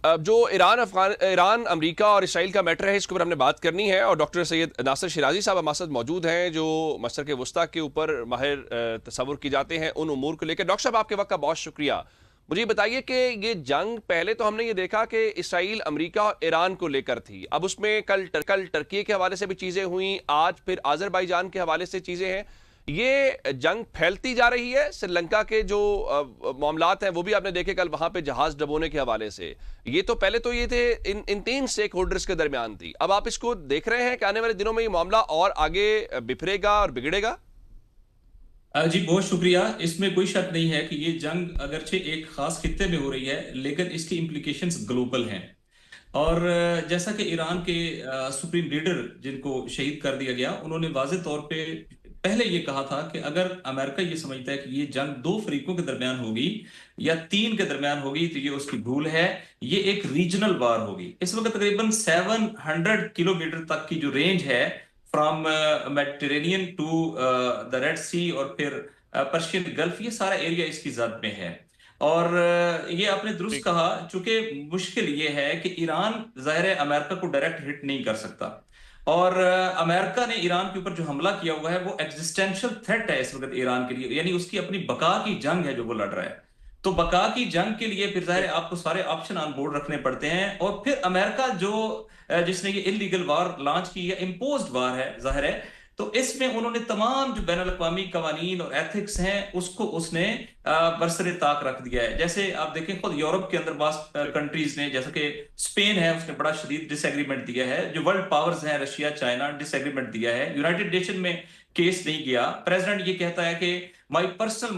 अब जो Iran America और इसराइल का मैटर है, इसके ऊपर हमने बात करनी है और डॉक्टर सैयद नासिर शिराजी साहब हमारे साथ मौजूद हैं जो मशरिक़ वस्ता के ऊपर माहिर तस्वुर की जाते हैं उन उमूर को लेकर। डॉक्टर साहब, आपके वक्त का बहुत शुक्रिया। मुझे बताइए कि ये जंग पहले तो हमने ये देखा कि इसराइल अमेरिका और ईरान को लेकर थी, अब उसमें कल टर्की के हवाले से भी चीज़ें हुई, आज फिर आज़रबाईजान के हवाले से चीज़ें हैं। ये जंग फैलती जा रही है। श्रीलंका के जो मामलात हैं वो भी आपने देखे कल, वहां पे जहाज डबोने के हवाले से। ये तो पहले तो ये थे इन तीन स्टेक होल्डर्स के दरमियान थी, अब आप इसको देख रहे हैं कि आने वाले दिनों में ये मामला और आगे बिफरेगा और बिगड़ेगा। जी बहुत शुक्रिया। इसमें कोई शक नहीं है कि ये जंग अगरचे एक खास खित्ते में हो रही है, लेकिन इसकी इम्प्लीकेशंस ग्लोबल हैं। और जैसा कि ईरान के सुप्रीम लीडर जिनको शहीद कर दिया गया, उन्होंने वाज़ेह तौर पे पहले ये कहा था कि अगर अमेरिका ये समझता है कि ये जंग दो फरीकों के दरमियान होगी या तीन के दरमियान होगी तो ये उसकी भूल है। ये एक रीजनल वार होगी। इस वक्त तकरीबन 700 किलोमीटर तक की जो रेंज है, from Mediterranean to the Red Sea और फिर पर्शियन गल्फ, ये सारा एरिया इसकी जद में है। और ये आपने दुरुस्त ठीक। कहा, चूंकि मुश्किल ये है कि ईरान जाहिर है अमेरिका को डायरेक्ट हिट नहीं कर सकता। और अमेरिका ने ईरान के ऊपर जो हमला किया हुआ है वो एग्जिस्टेंशियल थ्रेट है इस वक्त ईरान के लिए, यानी उसकी अपनी बका की जंग है जो वो लड़ रहा है। तो बका की जंग के लिए फिर जाहिर है ठीक। आपको सारे ऑप्शन ऑन बोर्ड रखने पड़ते हैं। और फिर अमेरिका जो जिसने ये इलीगल वार लॉन्च की या इम्पोज्ड वार है, जाहिर है तो इसमें उन्होंने तमाम जो बैन अवी कवानीन और एथिक्स हैं उसको उसने बरसरे ताक रख दिया है। जैसे आप देखें खुद यूरोप के अंदर बहुत कंट्रीज ने, जैसे कि स्पेन है, उसने बड़ा शदीद डिसएग्रीमेंट दिया है। जो वर्ल्ड पावर्स हैं, रशिया, चाइना, डिसएग्रीमेंट दिया है। यूनाइटेड नेशन में केस नहीं किया। प्रेसिडेंट ये कहता है कि my personal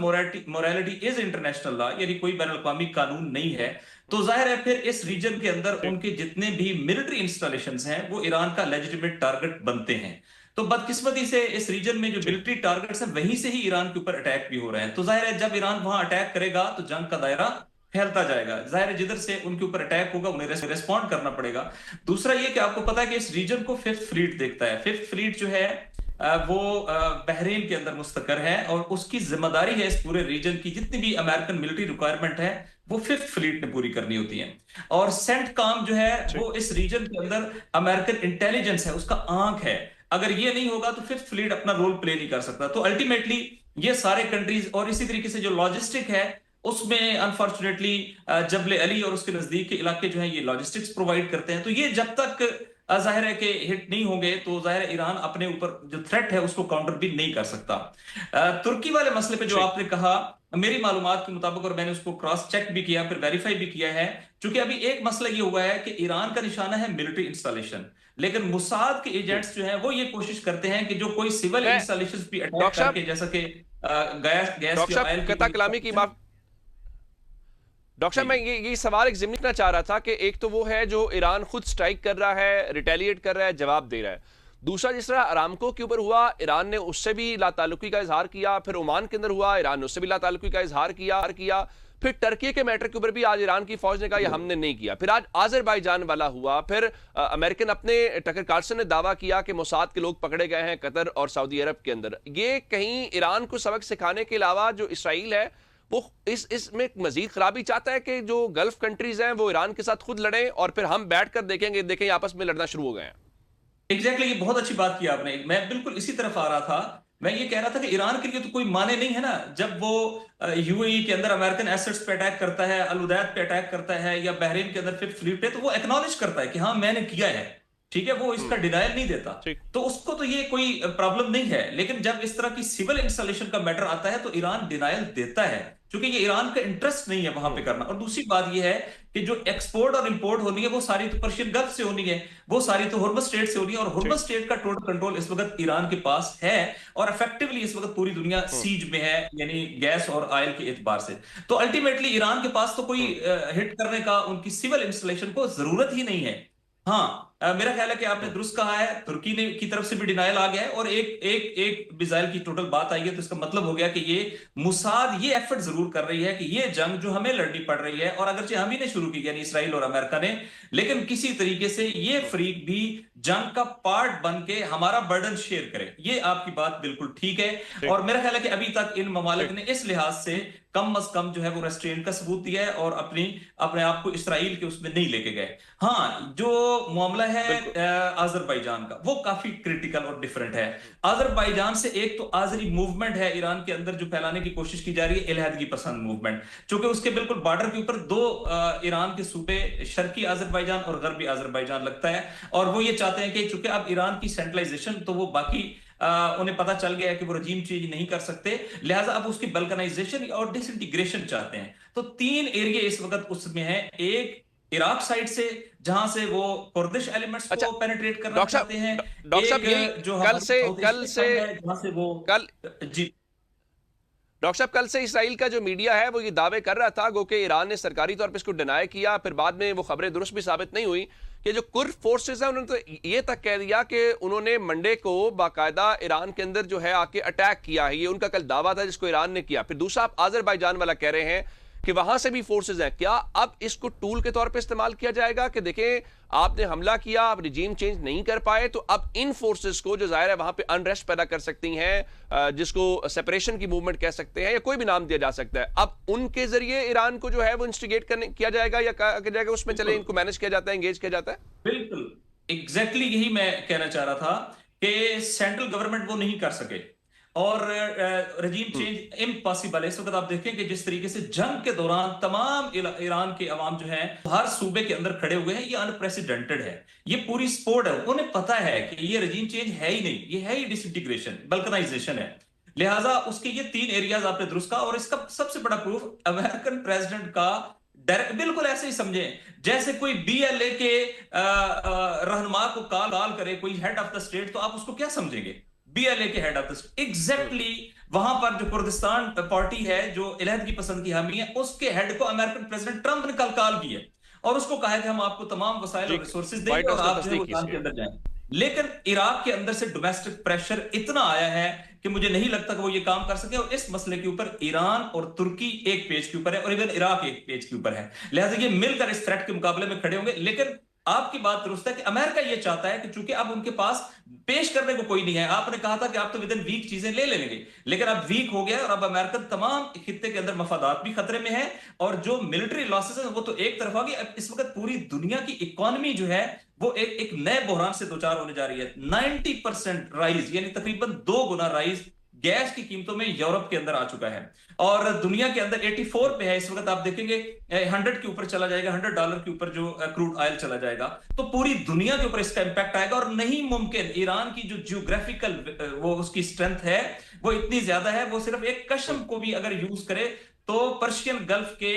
morality is international law, यानी कोई बैन अवी कानून नहीं है। तो जाहिर है फिर इस रीजन के अंदर ठीक। उनके जितने भी मिलिट्री इंस्टॉलेशन हैं वो ईरान का लेजिटिमेट टारगेट बनते हैं। तो बदकिस्मती से इस रीजन में जो ठीक। मिलिट्री टारगेट्स हैं वहीं से ही ईरान के ऊपर अटैक भी हो रहे हैं। तो जाहिर है जब ईरान वहां अटैक करेगा तो जंग का दायरा फैलता जाएगा। जाहिर है जिधर से उनके ऊपर अटैक होगा उन्हें रेस्पॉन्ड करना पड़ेगा। दूसरा ये कि आपको पता है कि इस रीजन को फिफ्थ फ्लीट देखता है। फिफ्थ फ्लीट जो है वो बहरीन के अंदर मुस्तकर है और उसकी जिम्मेदारी है इस पूरे रीजन की जितनी भी अमेरिकन मिलिट्री रिक्वायरमेंट है वो फिफ्थ फ्लीट ने पूरी करनी होती है। और सेंट काम जो है ठीक। वो इस रीजन के अंदर अमेरिकन इंटेलिजेंस है, उसका आंख है। अगर ये नहीं होगा तो फिफ्थ फ्लीट अपना रोल प्ले नहीं कर सकता। तो अल्टीमेटली ये सारे कंट्रीज और इसी तरीके से जो लॉजिस्टिक है उसमें अनफॉर्चुनेटली जबले अली और उसके नजदीक के इलाके जो है ये लॉजिस्टिक्स प्रोवाइड करते हैं। तो ये जब तक जाहिर है कि हिट नहीं होंगे तो जाहिर है ईरान अपने ऊपर जो थ्रेट है उसको काउंटर भी नहीं कर सकता। तुर्की वाले मसले पे जो ठीक। आपने कहा, मेरी मालूमात के मुताबिक, और मैंने उसको क्रॉस चेक भी किया फिर वेरीफाई भी किया है, क्योंकि अभी एक मसला ये हुआ है कि ईरान का निशाना है मिलिट्री इंस्टॉलेशन, लेकिन मुसाद के ठीक। एजेंट्स जो हैं वो ये कोशिश करते हैं कि जो कोई सिविल मैं इंस्टॉलेशन भी अटैक डॉक्टर साहब करके, जैसा कि गैस गैस डॉक्टर या साहब ऑयल की कता कोई कलामी की installation- माफ। डॉक्टर साहब, जी मैं ये सवाल एक जिम्में करना चाह रहा था कि एक तो वो है जो ईरान खुद स्ट्राइक कर रहा है, रिटेलिएट कर रहा है, जवाब दे रहा है। दूसरा, जिस तरह अरामको के ऊपर हुआ, ईरान ने उससे भी लाताल्लुकी का इजहार किया, फिर ओमान के अंदर हुआ, ईरान ने उससे भी लाताल्लुकी का इजहार किया। फिर टर्की के मैटर के ऊपर भी आज ईरान की फौज ने कहा यह हमने नहीं किया। फिर आज आज़रबाईजान वाला हुआ। फिर अमेरिकन अपने टकर कार्सन ने दावा किया कि मोसाद के लोग पकड़े गए हैं कतर और सऊदी अरब के अंदर। ये कहीं ईरान को सबक सिखाने के अलावा जो इसराइल है वो इसमें मजीद खराबी चाहता है कि जो गल्फ कंट्रीज हैं वो ईरान के साथ खुद लड़ें और फिर हम बैठकर देखें आपस में लड़ना शुरू हो गए हैं। एग्जैक्टली ये बहुत अच्छी बात की आपने। मैं बिल्कुल इसी तरफ आ रहा था। मैं ये कह रहा था कि ईरान के लिए तो कोई माने नहीं है ना, जब वो यूएई के अंदर अमेरिकन एसेट्स पे अटैक करता है, अल उदैद पे अटैक करता है, या बहरीन के अंदर फिफ्थ फ्लीट पे, तो वो एक्नॉलेज करता है कि हाँ मैंने किया है। ठीक है, वो इसका डिनायल नहीं देता। ठीक। तो उसको तो ये कोई प्रॉब्लम नहीं है। लेकिन जब इस तरह की सिविल इंस्टॉलेशन का मैटर आता है तो ईरान डिनायल देता है, क्योंकि ये ईरान का इंटरेस्ट नहीं है वहां पे करना। और दूसरी बात ये है कि जो एक्सपोर्ट और इंपोर्ट होनी है वो सारी तो पर्शियन गल्फ से होनी है, वो सारी तो हुर्मुज स्टेट से होनी है। और हुर्मुज ठीक। स्टेट का टोटल कंट्रोल इस वक्त ईरान के पास है। और इफेक्टिवली इस वक्त पूरी दुनिया हम्म। सीज में है, यानी गैस और ऑयल के एतबार से। तो अल्टीमेटली ईरान के पास तो कोई हम्म। हिट करने का उनकी सिविल इंस्टॉलेशन को जरूरत ही नहीं है। हाँ, मेरा ख्याल है कि आपने हम्म। दुरुस्त कहा है, तुर्की ने की तरफ से भी डिनायल आ गया है और एक एक एक मिसाइल की टोटल बात आई है। तो इसका मतलब हो गया कि ये मुसाद ये एफर्ट जरूर कर रही है कि ये जंग जो हमें लड़नी पड़ रही है, और अगरचे हम ही ने शुरू की, यानी इसराइल और अमेरिका ने, लेकिन किसी तरीके से ये हम्म। फ्रीक भी जंग का पार्ट बन के हमारा बर्डन शेयर करे। ये आपकी बात बिल्कुल ठीक है। ठीक। और मेरा ख्याल है कि अभी तक इन ममालिक ठीक। ने इस लिहाज से कम अज कम जो है वो रेस्ट्रेंट का सबूत दिया है और अपने आप को इसराइल के उसमें नहीं लेके गए। हाँ, जो मामला है बिल्कुल। अजरबैजान का, वो काफी क्रिटिकल और डिफरेंट है। अजरबैजान से एक तो आजरी मूवमेंट है ईरान के अंदर जो फैलाने की कोशिश की जा रही है, इलाहदगी पसंद मूवमेंट, क्योंकि उसके बिल्कुल बॉर्डर के ऊपर दो ईरान के सूबे, शर्की अजरबैजान और गरबी अजरबैजान लगता है। और वो ये चाहते हैं कि चूंकि अब ईरान की सेंट्रलाइजेशन, तो वो बाकी उन्हें पता चल गया है कि वो रजीम चेंज नहीं कर सकते, लिहाजा अब उसकी बल्कनाइजेशन और डिसइंटीग्रेशन चाहते हैं। तो तीन एरिया इस वक्त उसमें है। एक इराक साइड से, जहां से वो कुर्दिश एलिमेंट्स अच्छा, को पेनिट्रेट करना डॉक्टर चाहते हैं। साहब, डॉक्टर साहब, यही जो कल हमारी से साउथ कल एशियन से फ्रंट है, जहां से वो कल जी डॉक्टर साहब, कल से इसराइल का जो मीडिया है वो ये दावे कर रहा था, गो कि ईरान ने सरकारी तौर पे इसको डिनाई किया, फिर बाद में वो खबरें दुरुस्त भी साबित नहीं हुई, कि जो कुर्द फोर्सेस हैं उन्होंने तो ये तक कह दिया कि उन्होंने मंडे को बाकायदा ईरान के अंदर जो है आके अटैक किया है। ये उनका कल दावा था जिसको ईरान ने किया। फिर दूसरा आप अजरबैजान वाला कह रहे हैं कि वहां से भी फोर्सेस हैं। क्या अब इसको टूल के तौर पे इस्तेमाल किया जाएगा कि देखें, आपने हमला किया, आप रिजीम चेंज नहीं कर पाए, तो अब इन फोर्सेस को जो जाहिर है वहां पे अनरेस्ट पैदा कर सकती हैं, जिसको सेपरेशन की मूवमेंट कह सकते हैं या कोई भी नाम दिया जा सकता है, अब उनके जरिए ईरान को जो है वो इंस्टिगेट करने किया जाएगा या किया जाएगा उसमें चले इनको मैनेज किया जाता है, एंगेज किया जाता है? बिल्कुल एग्जैक्टली यही मैं कहना चाह रहा था कि सेंट्रल गवर्नमेंट वो नहीं कर सके और रजीम हम्म। चेंज इम्पॉसिबल है। इस वक्त आप देखें कि जिस तरीके से जंग के दौरान तमाम ईरान के अवाम जो हैं हर सूबे के अंदर खड़े हुए हैं, ये अनप्रेसिडेंटेड है, ये पूरी स्पोर्ट है। उन्हें पता है कि ये रजीम चेंज है ही नहीं, ये है ही डिसइंटीग्रेशन, बल्कनाइजेशन है। लिहाजा उसके ये तीन एरियाज आपने दुरुस्त कहा, और इसका सबसे बड़ा प्रूफ अमेरिकन प्रेसिडेंट का डायरेक्ट, बिल्कुल ऐसे ही समझे जैसे कोई बीएलए के रहनुमा को कॉल करे कोई हेड ऑफ द स्टेट, तो आप उसको क्या समझेंगे? बीएलए के head of the state. Exactly वहां पर जो कुर्दिस्तान पार्टी है जो इलाहदगी पसंद की हामी है, उसके हेड को अमेरिकन प्रेसिडेंट ट्रंप ने कल कॉल की है और उसको कहा है कि हम आपको तमाम वसाइल जी, और रिसोर्सेज व्हाइट देंगे और हाउस ने आप जो है वो तस्दीक की ईरान के इसकी। अंदर जाएं। लेकिन इराक के अंदर से डोमेस्टिक प्रेशर इतना आया है कि मुझे नहीं लगता कि वो ये काम कर सके, और इस मसले के ऊपर ईरान और तुर्की एक पेज के ऊपर है और इवन इराक एक पेज के ऊपर है। लिहाजा ये मिलकर इस थ्रेट के मुकाबले में खड़े होंगे। लेकिन आपकी बात दुरुस्त है कि अमेरिका ये चाहता है कि चूंकि अब उनके पास पेश करने को कोई नहीं है, आपने कहा था कि आप तो विद इन वीक चीजें ले लेंगे, लेकिन अब वीक हो गया और अब अमेरिकन तमाम खित्ते के अंदर मफादात भी खतरे में है और जो मिलिट्री लॉसेस है वो तो एक तरफ आ गई। अब इस वक्त पूरी दुनिया की इकोनॉमी जो है वो एक नए बहरान से दो चार होने जा रही है। 90% राइज, यानी तकरीबन 2 गुना राइज गैस की कीमतों में यूरोप के अंदर आ चुका है और दुनिया के अंदर 84 पे है इस वक्त। आप देखेंगे 100 के ऊपर चला जाएगा, $100 के ऊपर जो क्रूड ऑयल चला जाएगा, तो पूरी दुनिया के ऊपर इसका इंपैक्ट आएगा। और नहीं मुमकिन, ईरान की जो जियोग्राफिकल वो उसकी स्ट्रेंथ है वो इतनी ज्यादा है, वो सिर्फ एक कशम को भी अगर यूज करे तो पर्शियन गल्फ के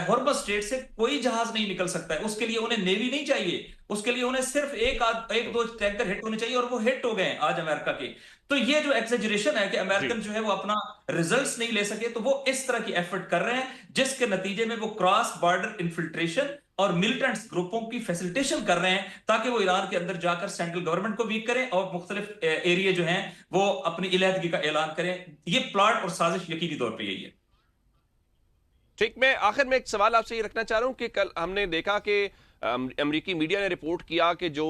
हॉर्मस स्ट्रेट से कोई जहाज नहीं निकल सकता है। उसके लिए उन्हें नेवी नहीं चाहिए, उसके लिए उन्हें सिर्फ एक दो टैंकर हिट होने चाहिए और वो हिट हो गए आज अमेरिका के। तो ये जो एक्सेजरेशन है कि जी। अमेरिकन जो है वो अपना रिजल्ट्स नहीं ले सके, तो वो इस तरह की एफर्ट कर रहे हैं जिसके नतीजे में वो क्रॉस बॉर्डर इन्फिल्ट्रेशन और मिलिटेंट्स ग्रुपों की फैसिलिटेशन कर रहे हैं ताकि वो ईरान के अंदर जाकर सेंट्रल गवर्नमेंट को वीक करें और मुख्तलिफ एरिया जो हैं वो अपनी इलाहदगी का ऐलान करें। ये प्लॉट और साजिश यकीनी तौर पर यही है। ठीक, मैं आखिर में एक सवाल आपसे ये रखना चाह रहा हूँ कि कल हमने देखा कि अमरीकी मीडिया ने रिपोर्ट किया कि जो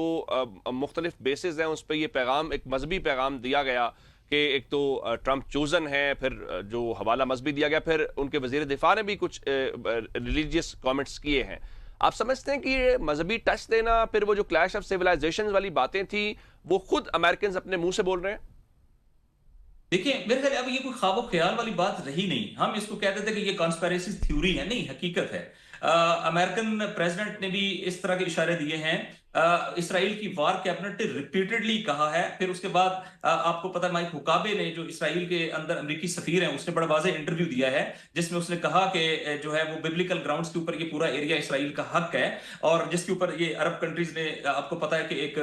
मुख्तलिफ बेसिस हैं उस पर यह पैगाम, एक मजहबी पैगाम दिया गया कि एक तो ट्रंप चोजन है, फिर जो हवाला मजहबी दिया गया, फिर उनके वजीर दिफा ने भी कुछ रिलीजियस कमेंट्स किए हैं। आप समझते हैं कि ये मजहबी टच देना, फिर वो जो क्लैश ऑफ सिविलाइजेशन वाली बातें थी, वो खुद अमेरिकन अपने मुंह से बोल रहे हैं? देखिए मेरे ख्याल अब ये कोई ख्वाबो ख्याल वाली बात रही नहीं। हम इसको कहते थे कि ये कॉन्स्पिरेसी थ्योरी है, नहीं हकीकत है। अमेरिकन प्रेसिडेंट ने भी इस तरह के इशारे दिए हैं। इसराइल की वार कैबिनेट ने रिपीटेडली कहा है। फिर उसके बाद आपको पता है माइक हुकाबे ने, जो इसराइल के अंदर अमेरिकी सफीर हैं, उसने बड़ा वाज़ेह इंटरव्यू दिया है जिसमें उसने कहा कि जो है वो बिब्लिकल ग्राउंड्स के ऊपर ये पूरा एरिया इसराइल का हक है, और जिसके ऊपर ये अरब कंट्रीज ने आपको पता है कि एक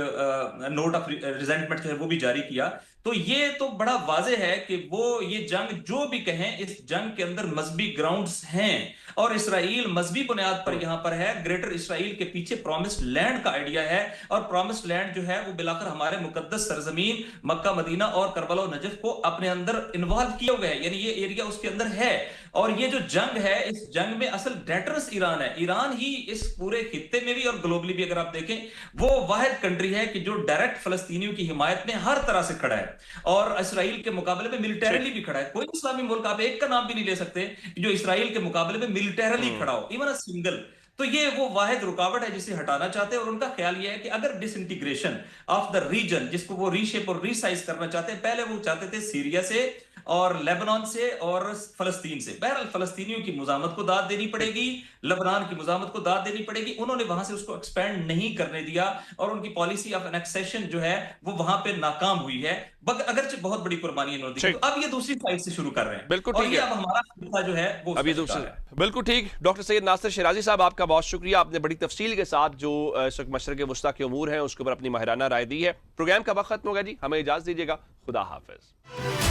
नोट ऑफ रिजेंटमेंट जो है वो भी जारी किया। तो ये तो बड़ा वाजे है कि वो ये जंग जो भी कहें, इस जंग के अंदर मजहबी ग्राउंड्स हैं और इसराइल मजहबी बुनियाद पर यहां पर है। ग्रेटर इसराइल के पीछे प्रॉमिस्ड लैंड का आइडिया है और प्रॉमिस्ड लैंड जो है वो बिलाकर हमारे मुकद्दस सरजमीन मक्का मदीना और करबला और नजफ को अपने अंदर इन्वॉल्व किए हुए है, यानी ये एरिया उसके अंदर है। और ये जो जंग है, इस जंग में असल डेटर्स ईरान है। ईरान ही इस पूरे खित्ते में भी और ग्लोबली भी अगर आप देखें, वो वाहिद कंट्री है कि जो डायरेक्ट फलस्तीनियों की हिमायत में हर तरह से खड़ा है और इसराइल के मुकाबले में मिलिटरली भी खड़ा है। कोई इस्लामी मुल्क आप एक का नाम भी नहीं ले सकते जो इसराइल के मुकाबले में मिलिटरली खड़ा हो, इवन अ सिंगल। तो ये वो वाहिद रुकावट है जिसे हटाना चाहते हैं और उनका ख्याल ये है कि अगर डिसइंटीग्रेशन ऑफ द रीजन, जिसको वो रीशेप और रीसाइज करना चाहते हैं, पहले वो चाहते थे सीरिया से और लेबनान से और फलस्तीन से। बहरहाल फलस्तीनियों की मुजामत को दाद देनी पड़ेगी, लेबनान की मुजामत को दाद देनी पड़ेगी। उन्होंने वहां से उसको एक्सपेंड नहीं करने दिया और उनकी पॉलिसी ऑफ एनेक्सेशन जो है वो वहां पे नाकाम हुई है, अगरचे बहुत बड़ी कुर्बानी इन्होंने दी। तो अब ये दूसरी साइड से शुरू कर रहे हैं बिल्कुल और ठीक ये है। अब हमारा हिस्सा जो है वो अभी उसका दूसरे शिकार है। बिल्कुल ठीक। डॉक्टर सैयद नासिर शिराजी साहब, आपका बहुत शुक्रिया। आपने बड़ी तफसील के साथ जो इस वक्त मशरक़ वस्ता के उमूर हैं उसके ऊपर अपनी माहिराना राय दी है। प्रोग्राम का वक्त खत्म हो गया जी, हमें इजाज़त दीजिएगा। खुदा हाफिज।